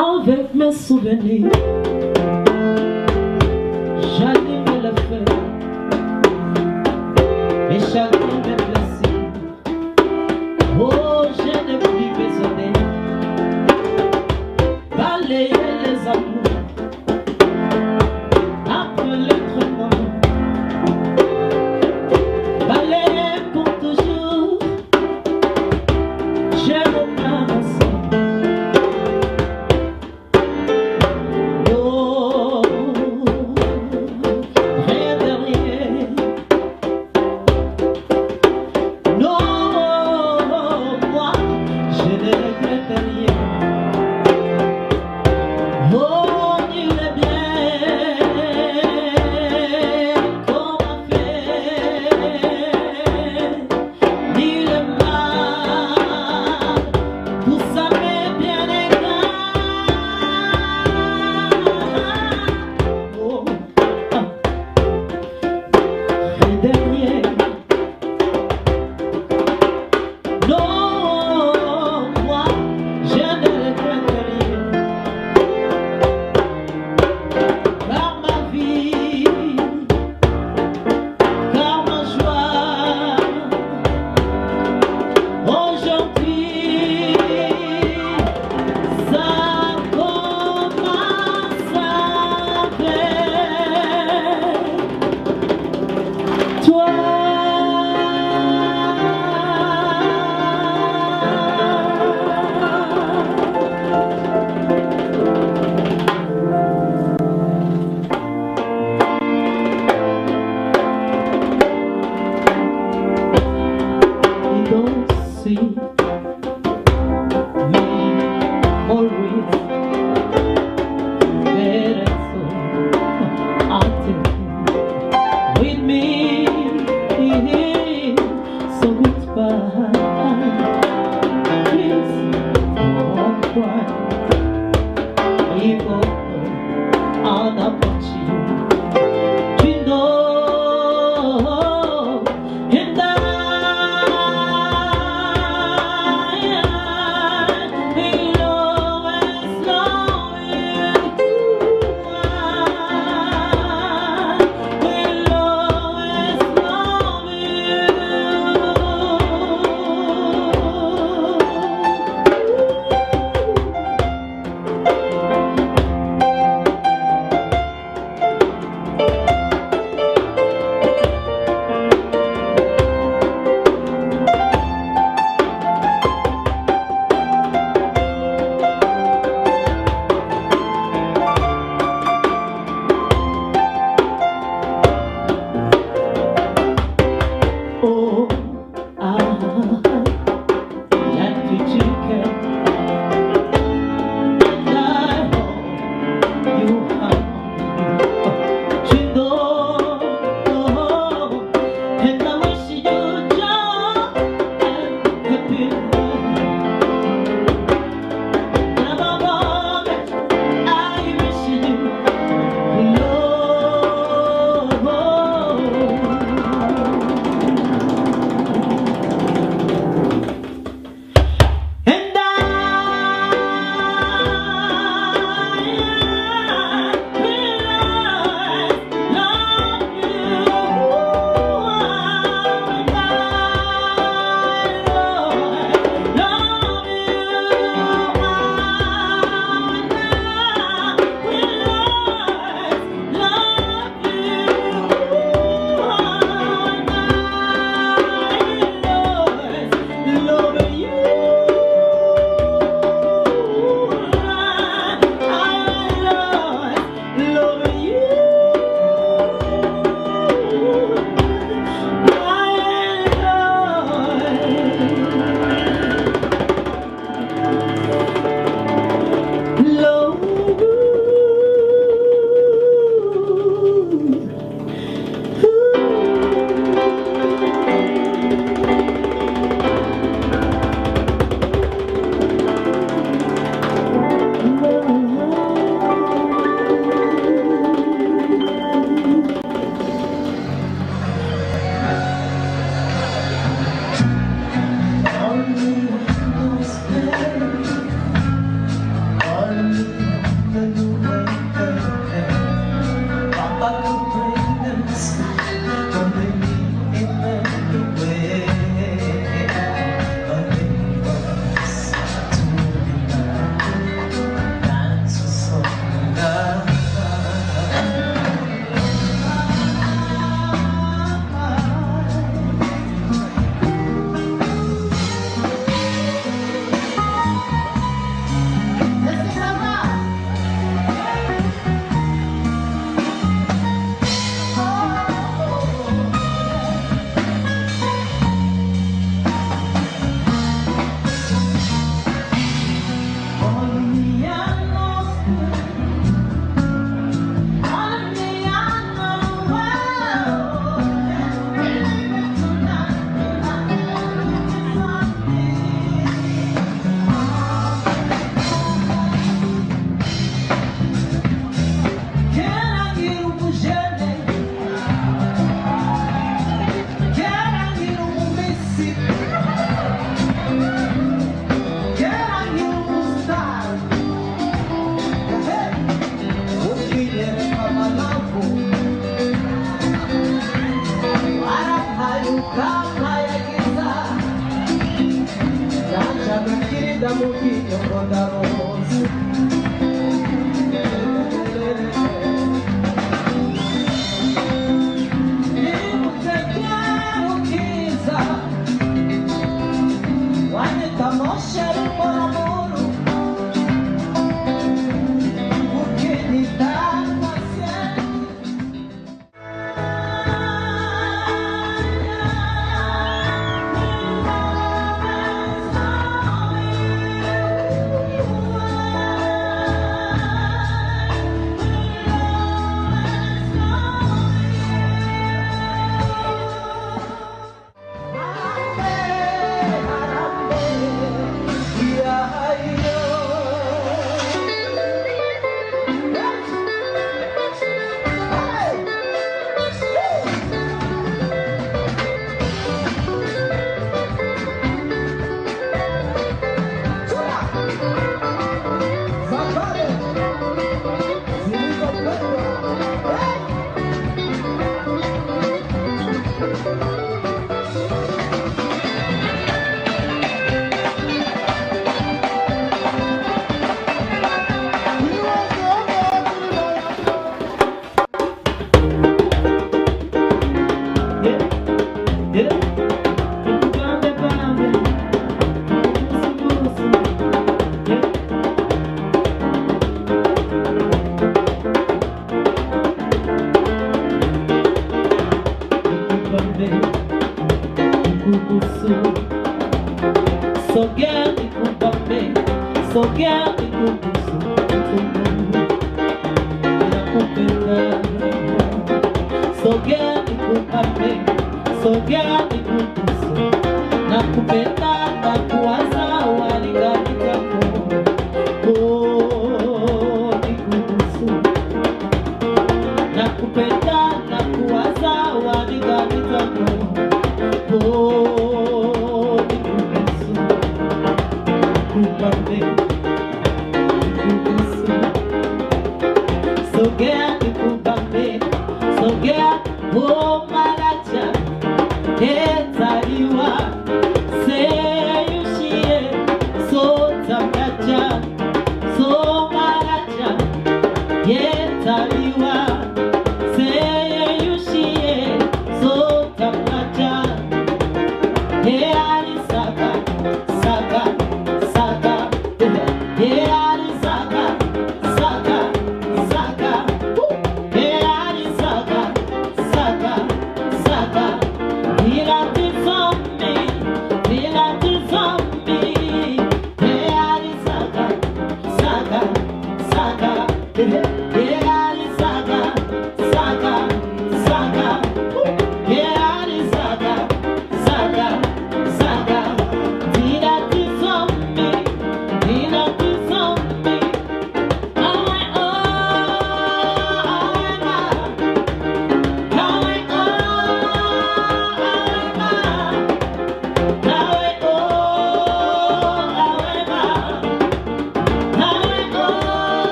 Avec mes souvenirs, j'anime la fête et chacun mes plaisirs. Oh, je n'ai plus besoin de balayer les amours après l'être mort. Balayer pour toujours, je me place.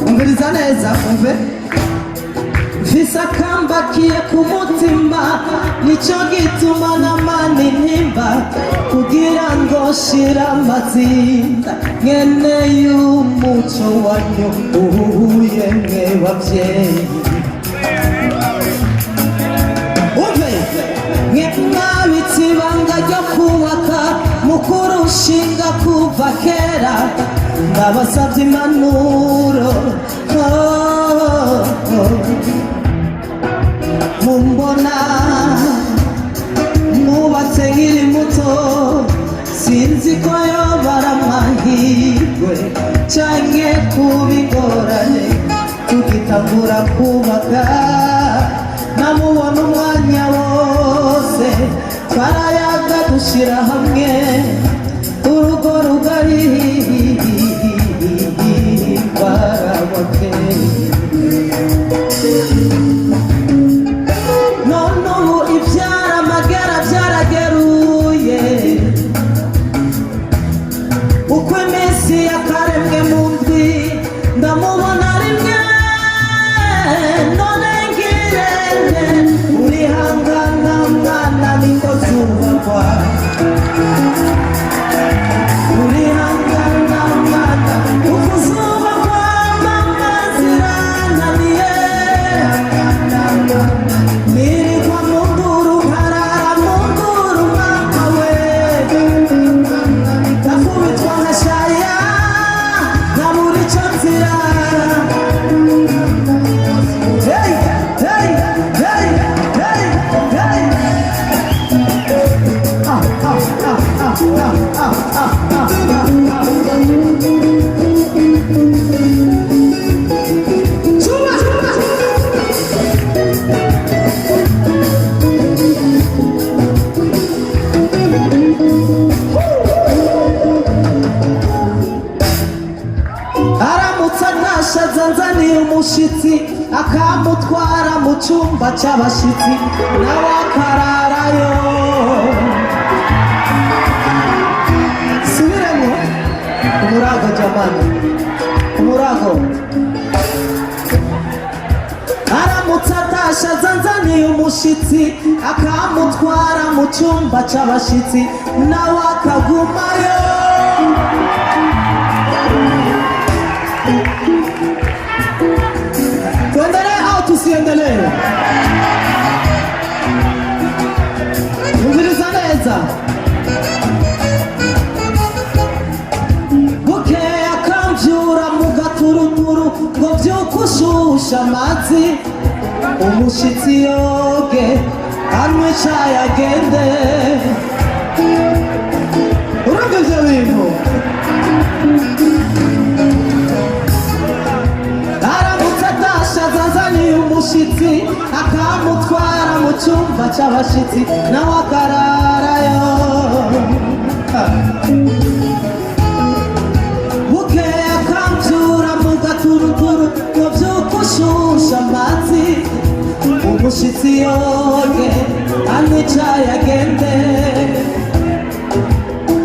umviriza neza umve mfise akambakiye ku mutima nico gituma namani ntimba kugira ngo shira amazinda nkeneye umuco wanyu uhuye mwe bavyeyi umve mwabitse ibanga ryo kubaka mukuru ushinga kuva kera ndabasavye impanuro mumbona mwubatse nkiri muto sinzi ko yobara amahirwe canke kuba ingorane tugitangura kubaka namubona umwanya wose twarayaga dushira hamwe urugo rugari barabake none ubu ivyara amagara vyarageruye uko iminsi yakaremwe mu ndwi ndamubona rimwe none ngirente urihangana mwana niko zubakwa urihangana mwana uko zubakwa mama zirananiye nirirwa mu nduru nkarara mu nduru mama we ndakubitwa nkashaya nkabura ico nzira hey hey hey hey hey aramutse ntashaza nzaniye umushitsi akamutwara mu cumba c'abashitsi nawe akararayo subiremo umurago jamani umurago aramutse atashaza nzaniye umushitsi akamutwara mu cumba c'abashitsi nawe akagumayo tuendelee au tusiendelee? Umviriza neza bukeye akamvyura mu gaturuturu ngo vyuke ushusha amazi umushitsi yoge anywe icayi agende urumva ivyo bintu umushitsi akamutwara mu cumba c'abashitsi nawe akararayo bukeye akamvyura mu gaturuturu ngo vyuke ushusha amazi umushitsi yoge anywe icayi agende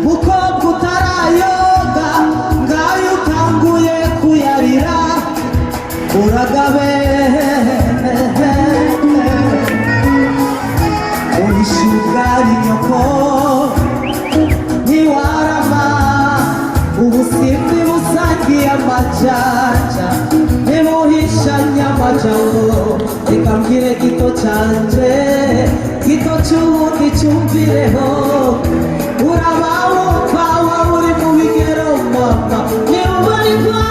mukobwa utarayoga ngayo utanguye kuyarira uragabe ubishugari nyoko ntiwarama ubusimbi busangiye amajanja ntibuhishanye amajambo reka mbwire gito canje gito c'ubundi cumvireho uraba wumva waba uri mu bigero mama niubarigwa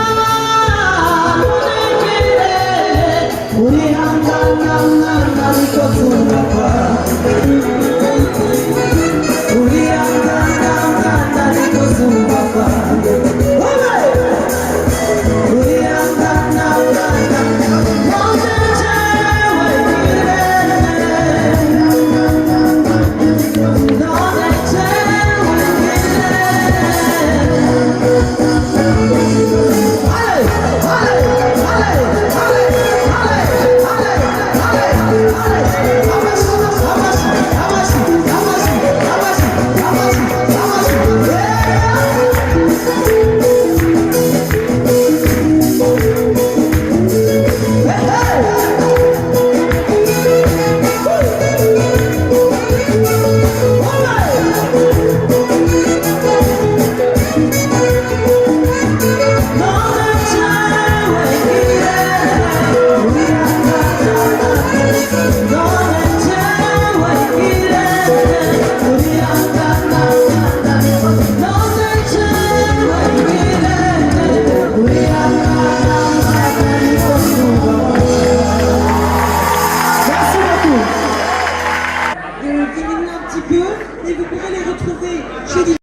urihangana mwana niko zubakwa urihangana mwana niko zubakwa urihangana mwana none jewe ngirente none jewe Diminuez un petit peu et vous pourrez les retrouver chez